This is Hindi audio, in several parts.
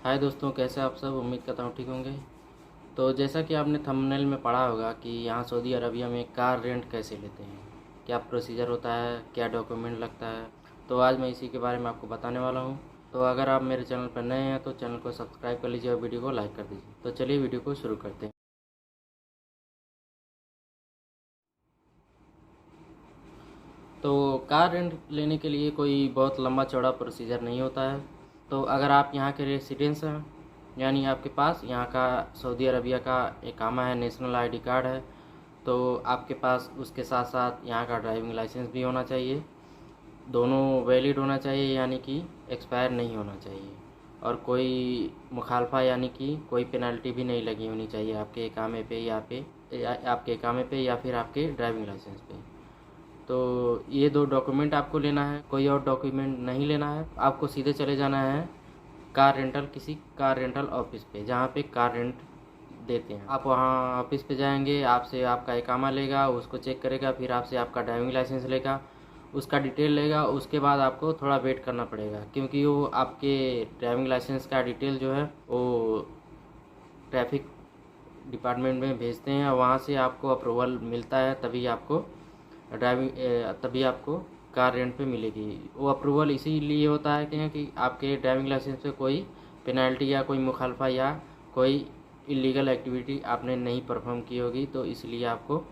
हाय दोस्तों, कैसे आप सब। उम्मीद करता हूँ ठीक होंगे। तो जैसा कि आपने थंबनेल में पढ़ा होगा कि यहाँ सऊदी अरबिया में कार रेंट कैसे लेते हैं, क्या प्रोसीजर होता है, क्या डॉक्यूमेंट लगता है। तो आज मैं इसी के बारे में आपको बताने वाला हूँ। तो अगर आप मेरे चैनल पर नए हैं तो चैनल को सब्सक्राइब कर लीजिए और वीडियो को लाइक कर दीजिए। तो चलिए वीडियो को शुरू करते हैं। तो कार रेंट लेने के लिए कोई बहुत लंबा चौड़ा प्रोसीजर नहीं होता है। तो अगर आप यहाँ के रेसिडेंस हैं, यानी आपके पास यहाँ का सऊदी अरबिया का इकामा है, नेशनल आईडी कार्ड है, तो आपके पास उसके साथ साथ यहाँ का ड्राइविंग लाइसेंस भी होना चाहिए। दोनों वैलिड होना चाहिए, यानी कि एक्सपायर नहीं होना चाहिए। और कोई मुखालफा यानी कि कोई पेनल्टी भी नहीं लगी होनी चाहिए आपके इकामे पे आपके इकामे पे या फिर आपके ड्राइविंग लाइसेंस पे। तो ये दो डॉक्यूमेंट आपको लेना है, कोई और डॉक्यूमेंट नहीं लेना है। आपको सीधे चले जाना है किसी कार रेंटल ऑफिस पे, जहाँ पे कार रेंट देते हैं। आप वहाँ ऑफिस पे जाएंगे, आपसे आपका इकामा लेगा, उसको चेक करेगा, फिर आपसे आपका ड्राइविंग लाइसेंस लेगा, उसका डिटेल लेगा। उसके बाद आपको थोड़ा वेट करना पड़ेगा, क्योंकि वो आपके ड्राइविंग लाइसेंस का डिटेल जो है वो ट्रैफिक डिपार्टमेंट में भेजते हैं। वहाँ से आपको अप्रूवल मिलता है, तभी आपको कार रेंट पे मिलेगी। वो अप्रूवल इसीलिए होता है कि आपके ड्राइविंग लाइसेंस पे कोई पेनल्टी या कोई मुखालफा या कोई इलीगल एक्टिविटी आपने नहीं परफॉर्म की होगी, तो इसलिए आपको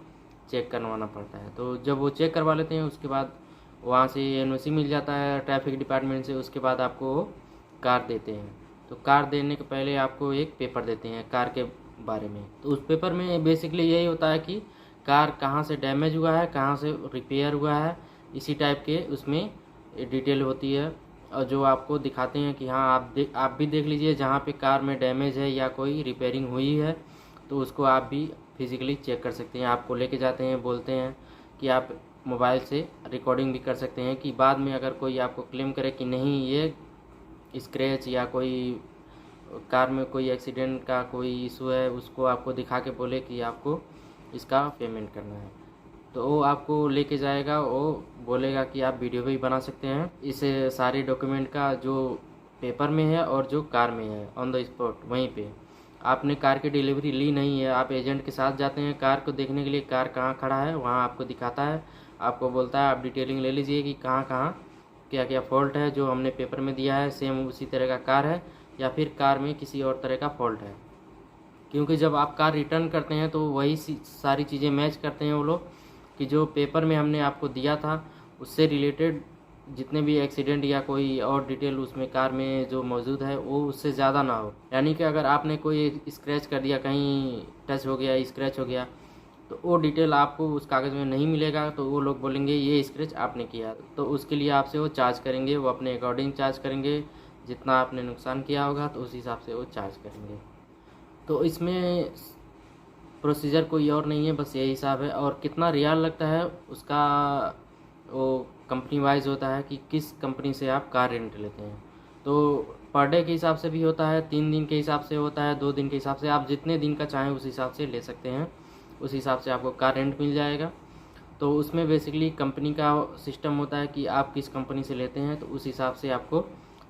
चेक करवाना पड़ता है। तो जब वो चेक करवा लेते हैं, उसके बाद वहाँ से एनओसी मिल जाता है ट्रैफिक डिपार्टमेंट से। उसके बाद आपको कार देते हैं। तो कार देने के पहले आपको एक पेपर देते हैं कार के बारे में। तो उस पेपर में बेसिकली यही होता है कि कार कहाँ से डैमेज हुआ है, कहाँ से रिपेयर हुआ है, इसी टाइप के उसमें डिटेल होती है। और जो आपको दिखाते हैं कि हाँ आप भी देख लीजिए, जहाँ पे कार में डैमेज है या कोई रिपेयरिंग हुई है तो उसको आप भी फिज़िकली चेक कर सकते हैं। आपको लेके जाते हैं, बोलते हैं कि आप मोबाइल से रिकॉर्डिंग भी कर सकते हैं, कि बाद में अगर कोई आपको क्लेम करे कि नहीं ये स्क्रैच या कोई कार में कोई एक्सीडेंट का कोई इशू है, उसको आपको दिखा के बोले कि आपको इसका पेमेंट करना है, तो वो आपको लेके जाएगा। वो बोलेगा कि आप वीडियो भी बना सकते हैं इस सारे डॉक्यूमेंट का, जो पेपर में है और जो कार में है, ऑन द स्पॉट वहीं पे। आपने कार की डिलीवरी ली नहीं है, आप एजेंट के साथ जाते हैं कार को देखने के लिए, कार कहाँ खड़ा है वहाँ आपको दिखाता है, आपको बोलता है आप डिटेलिंग ले लीजिए कि कहाँ कहाँ क्या क्या फ़ॉल्ट है, जो हमने पेपर में दिया है सेम उसी तरह का कार है या फिर कार में किसी और तरह का फ़ॉल्ट है। क्योंकि जब आप कार रिटर्न करते हैं तो वही सारी चीज़ें मैच करते हैं वो लोग, कि जो पेपर में हमने आपको दिया था उससे रिलेटेड जितने भी एक्सीडेंट या कोई और डिटेल उसमें कार में जो मौजूद है वो उससे ज़्यादा ना हो। यानी कि अगर आपने कोई स्क्रैच कर दिया, कहीं टच हो गया, स्क्रैच हो गया, तो वो डिटेल आपको उस कागज़ में नहीं मिलेगा। तो वो लोग बोलेंगे ये स्क्रैच आपने किया, तो उसके लिए आपसे वो चार्ज करेंगे, वो अपने अकॉर्डिंग चार्ज करेंगे। जितना आपने नुकसान किया होगा तो उस हिसाब से वो चार्ज करेंगे। तो इसमें प्रोसीजर कोई और नहीं है, बस यही हिसाब है। और कितना रियाल लगता है उसका वो कंपनी वाइज होता है कि किस कंपनी से आप कार रेंट लेते हैं। तो पर डे के हिसाब से भी होता है, 3 दिन के हिसाब से होता है, 2 दिन के हिसाब से, आप जितने दिन का चाहें उस हिसाब से ले सकते हैं। उस हिसाब से आपको कार रेंट मिल जाएगा। तो उसमें बेसिकली कंपनी का सिस्टम होता है कि आप किस कंपनी से लेते हैं तो उस हिसाब से आपको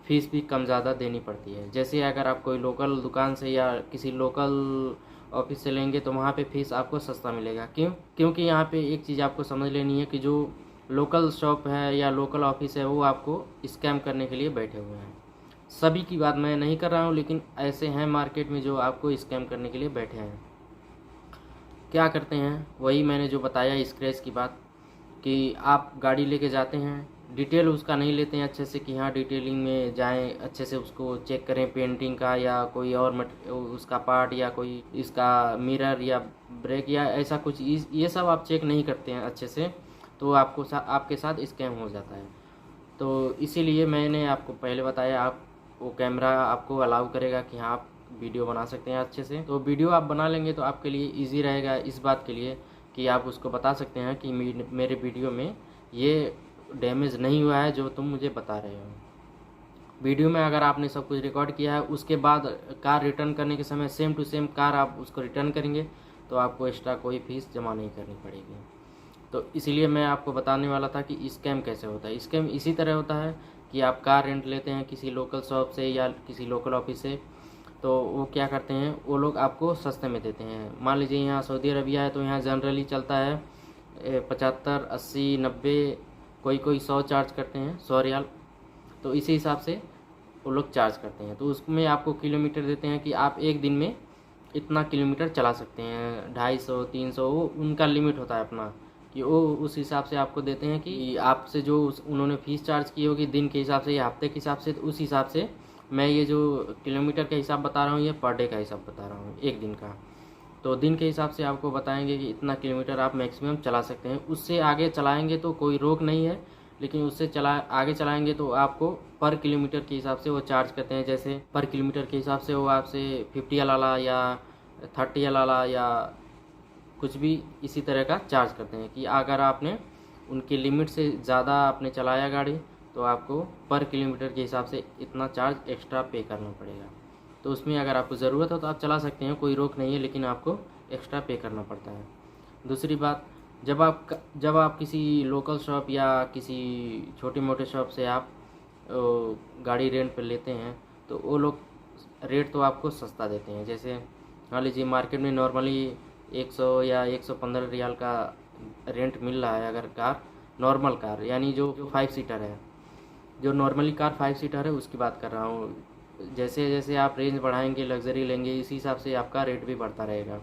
फ़ीस भी कम ज़्यादा देनी पड़ती है। जैसे अगर आप कोई लोकल दुकान से या किसी लोकल ऑफिस से लेंगे तो वहाँ पे फ़ीस आपको सस्ता मिलेगा। क्योंकि यहाँ पे एक चीज़ आपको समझ लेनी है कि जो लोकल शॉप है या लोकल ऑफिस है वो आपको स्कैम करने के लिए बैठे हुए हैं। सभी की बात मैं नहीं कर रहा हूँ, लेकिन ऐसे हैं मार्केट में जो आपको स्कैम करने के लिए बैठे हैं। क्या करते हैं, वही मैंने जो बताया स्क्रैच की बात, कि आप गाड़ी लेके जाते हैं, डिटेल उसका नहीं लेते हैं अच्छे से, कि हाँ डिटेलिंग में जाएं, अच्छे से उसको चेक करें, पेंटिंग का या कोई और उसका पार्ट या कोई इसका मिरर या ब्रेक या ऐसा कुछ, ये सब आप चेक नहीं करते हैं अच्छे से, तो आपके साथ स्कैम हो जाता है। तो इसीलिए मैंने आपको पहले बताया, आप वो कैमरा आपको अलाउ करेगा कि हाँ आप वीडियो बना सकते हैं अच्छे से। तो वीडियो आप बना लेंगे तो आपके लिए ईजी रहेगा इस बात के लिए कि आप उसको बता सकते हैं कि मेरे वीडियो में ये डैमेज नहीं हुआ है जो तुम मुझे बता रहे हो। वीडियो में अगर आपने सब कुछ रिकॉर्ड किया है, उसके बाद कार रिटर्न करने के समय सेम टू सेम कार आप उसको रिटर्न करेंगे तो आपको एक्स्ट्रा कोई फ़ीस जमा नहीं करनी पड़ेगी। तो इसीलिए मैं आपको बताने वाला था कि स्कैम कैसे होता है। स्कैम इसी तरह होता है कि आप कार रेंट लेते हैं किसी लोकल शॉप से या किसी लोकल ऑफिस से, तो वो क्या करते हैं, वो लोग आपको सस्ते में देते हैं। मान लीजिए यहाँ सऊदी अरबिया है तो यहाँ जनरली चलता है 75, 80, 90, कोई 100 चार्ज करते हैं, 100 रियाल। तो इसी हिसाब से वो लोग चार्ज करते हैं। तो उसमें आपको किलोमीटर देते हैं कि आप एक दिन में इतना किलोमीटर चला सकते हैं, 250, 300, वो उनका लिमिट होता है अपना, कि वो उस हिसाब से आपको देते हैं कि आपसे जो उन्होंने फ़ीस चार्ज की होगी दिन के हिसाब से या हफ्ते के हिसाब से, तो उस हिसाब से मैं ये जो किलोमीटर का हिसाब बता रहा हूँ ये पर डे का हिसाब बता रहा हूँ, एक दिन का। तो दिन के हिसाब से आपको बताएंगे कि इतना किलोमीटर आप मैक्सिमम चला सकते हैं। उससे आगे चलाएंगे तो कोई रोक नहीं है, लेकिन उससे आगे चलाएंगे तो आपको पर किलोमीटर के हिसाब से वो चार्ज करते हैं। जैसे पर किलोमीटर के हिसाब से वो आपसे 50 अलाला या 30 अलाला या कुछ भी इसी तरह का चार्ज करते हैं कि अगर आपने उनकी लिमिट से ज़्यादा आपने चलाया गाड़ी तो आपको पर किलोमीटर के हिसाब से इतना चार्ज एक्स्ट्रा पे करना पड़ेगा। तो उसमें अगर आपको ज़रूरत हो तो आप चला सकते हैं, कोई रोक नहीं है, लेकिन आपको एक्स्ट्रा पे करना पड़ता है। दूसरी बात, जब आप किसी लोकल शॉप या किसी छोटे मोटे शॉप से आप गाड़ी रेंट पर लेते हैं तो वो लोग रेट तो आपको सस्ता देते हैं। जैसे मान लीजिए मार्केट में नॉर्मली 100 या 115 रियाल का रेंट मिल रहा है अगर कार, नॉर्मल कार यानी जो 5 सीटर है, जो नॉर्मली कार 5 सीटर है उसकी बात कर रहा हूँ। जैसे जैसे आप रेंज बढ़ाएंगे, लग्जरी लेंगे, इसी हिसाब से आपका रेट भी बढ़ता रहेगा।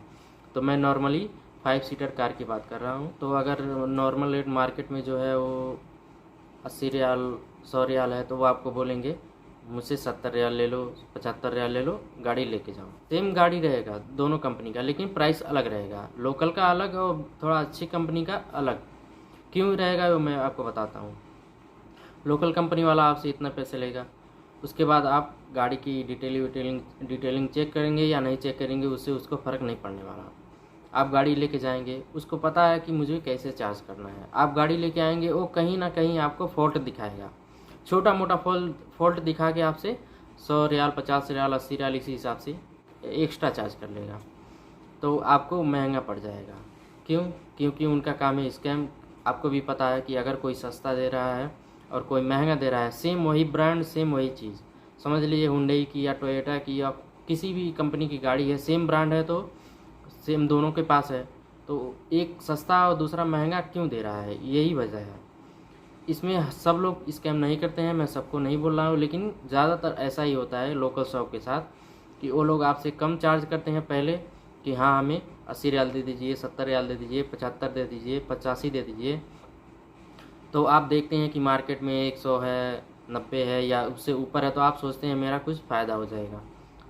तो मैं नॉर्मली 5 सीटर कार की बात कर रहा हूँ। तो अगर नॉर्मल रेट मार्केट में जो है वो 80 रियाल, 100 रियाल है, तो वो आपको बोलेंगे मुझसे 70 रियाल ले लो, 75 रियाल ले लो, गाड़ी लेके जाओ। सेम गाड़ी रहेगा दोनों कंपनी का, लेकिन प्राइस अलग रहेगा, लोकल का अलग और थोड़ा अच्छी कंपनी का अलग। क्यों रहेगा वो मैं आपको बताता हूँ। लोकल कंपनी वाला आपसे इतना पैसे लेगा, उसके बाद आप गाड़ी की डिटेलिंग चेक करेंगे या नहीं चेक करेंगे, उससे उसको फ़र्क नहीं पड़ने वाला। आप गाड़ी लेके जाएंगे, उसको पता है कि मुझे कैसे चार्ज करना है। आप गाड़ी लेके आएंगे, वो कहीं ना कहीं आपको फॉल्ट दिखाएगा, छोटा मोटा फॉल्ट दिखा के आपसे 100 रियाल, 50 रियाल, 80 रियाल इसी हिसाब से एक्स्ट्रा चार्ज कर लेगा। तो आपको महंगा पड़ जाएगा। क्यों? क्योंकि उनका काम है स्कैम। आपको भी पता है कि अगर कोई सस्ता दे रहा है और कोई महंगा दे रहा है, सेम वही ब्रांड, सेम वही चीज़, समझ लीजिए हुंडई की या टोयोटा की या किसी भी कंपनी की गाड़ी है, सेम ब्रांड है तो सेम दोनों के पास है, तो एक सस्ता और दूसरा महंगा क्यों दे रहा है? यही वजह है। इसमें सब लोग स्कैम नहीं करते हैं, मैं सबको नहीं बोल रहा हूँ, लेकिन ज़्यादातर ऐसा ही होता है लोकल शॉप के साथ कि वो लोग आपसे कम चार्ज करते हैं पहले कि हाँ हमें 80 रियाल दे दीजिए, 70 रियाल दे दीजिए, 75 दे दीजिए, 85 दे दीजिए। तो आप देखते हैं कि मार्केट में 100 है, 90 है या उससे ऊपर है, तो आप सोचते हैं मेरा कुछ फ़ायदा हो जाएगा,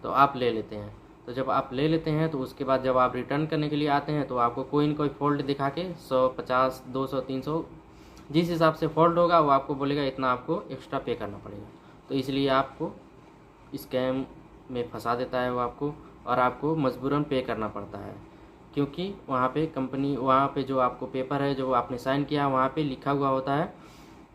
तो आप ले लेते हैं। तो जब आप ले लेते हैं तो उसके बाद जब आप रिटर्न करने के लिए आते हैं तो आपको कोई न कोई फॉल्ट दिखा के 100, 50, 200, 300 जिस हिसाब से फॉल्ट होगा वो आपको बोलेगा इतना आपको एक्स्ट्रा पे करना पड़ेगा। तो इसलिए आपको स्कैम में फंसा देता है वो आपको, और आपको मजबूरन पे करना पड़ता है, क्योंकि वहाँ पे कंपनी, वहाँ पे जो आपको पेपर है जो आपने साइन किया वहाँ पे लिखा हुआ होता है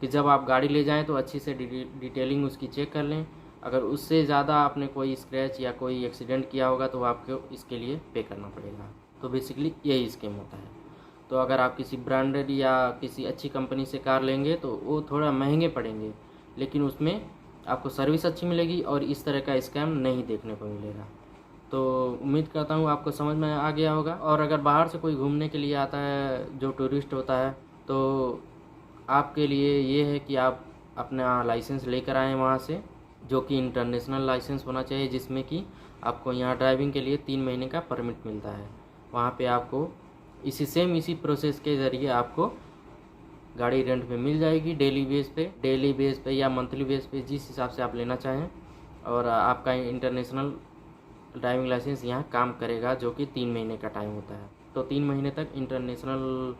कि जब आप गाड़ी ले जाएं तो अच्छी से डिटेलिंग उसकी चेक कर लें। अगर उससे ज़्यादा आपने कोई स्क्रैच या कोई एक्सीडेंट किया होगा तो आपको इसके लिए पे करना पड़ेगा। तो बेसिकली यही स्कीम होता है। तो अगर आप किसी ब्रांडेड या किसी अच्छी कंपनी से कार लेंगे तो वो थोड़ा महंगे पड़ेंगे, लेकिन उसमें आपको सर्विस अच्छी मिलेगी और इस तरह का स्कैम नहीं देखने को मिलेगा। तो उम्मीद करता हूँ आपको समझ में आ गया होगा। और अगर बाहर से कोई घूमने के लिए आता है जो टूरिस्ट होता है, तो आपके लिए ये है कि आप अपना लाइसेंस लेकर आएँ वहाँ से, जो कि इंटरनेशनल लाइसेंस होना चाहिए, जिसमें कि आपको यहाँ ड्राइविंग के लिए 3 महीने का परमिट मिलता है। वहाँ पे आपको इसी प्रोसेस के ज़रिए आपको गाड़ी रेंट पे मिल जाएगी, डेली बेस पे या मंथली बेस पे, जिस हिसाब से आप लेना चाहें। और आपका इंटरनेशनल ड्राइविंग लाइसेंस यहाँ काम करेगा, जो कि 3 महीने का टाइम होता है। तो 3 महीने तक इंटरनेशनल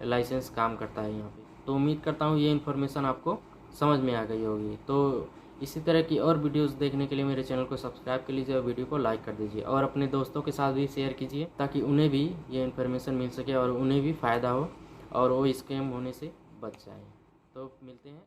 लाइसेंस काम करता है यहाँ पे। तो उम्मीद करता हूँ ये इन्फॉर्मेशन आपको समझ में आ गई होगी। तो इसी तरह की और वीडियोस देखने के लिए मेरे चैनल को सब्सक्राइब कर लीजिए और वीडियो को लाइक कर दीजिए, और अपने दोस्तों के साथ भी शेयर कीजिए ताकि उन्हें भी ये इन्फॉर्मेशन मिल सके और उन्हें भी फ़ायदा हो और वो स्कैम होने से बच जाएं। तो मिलते हैं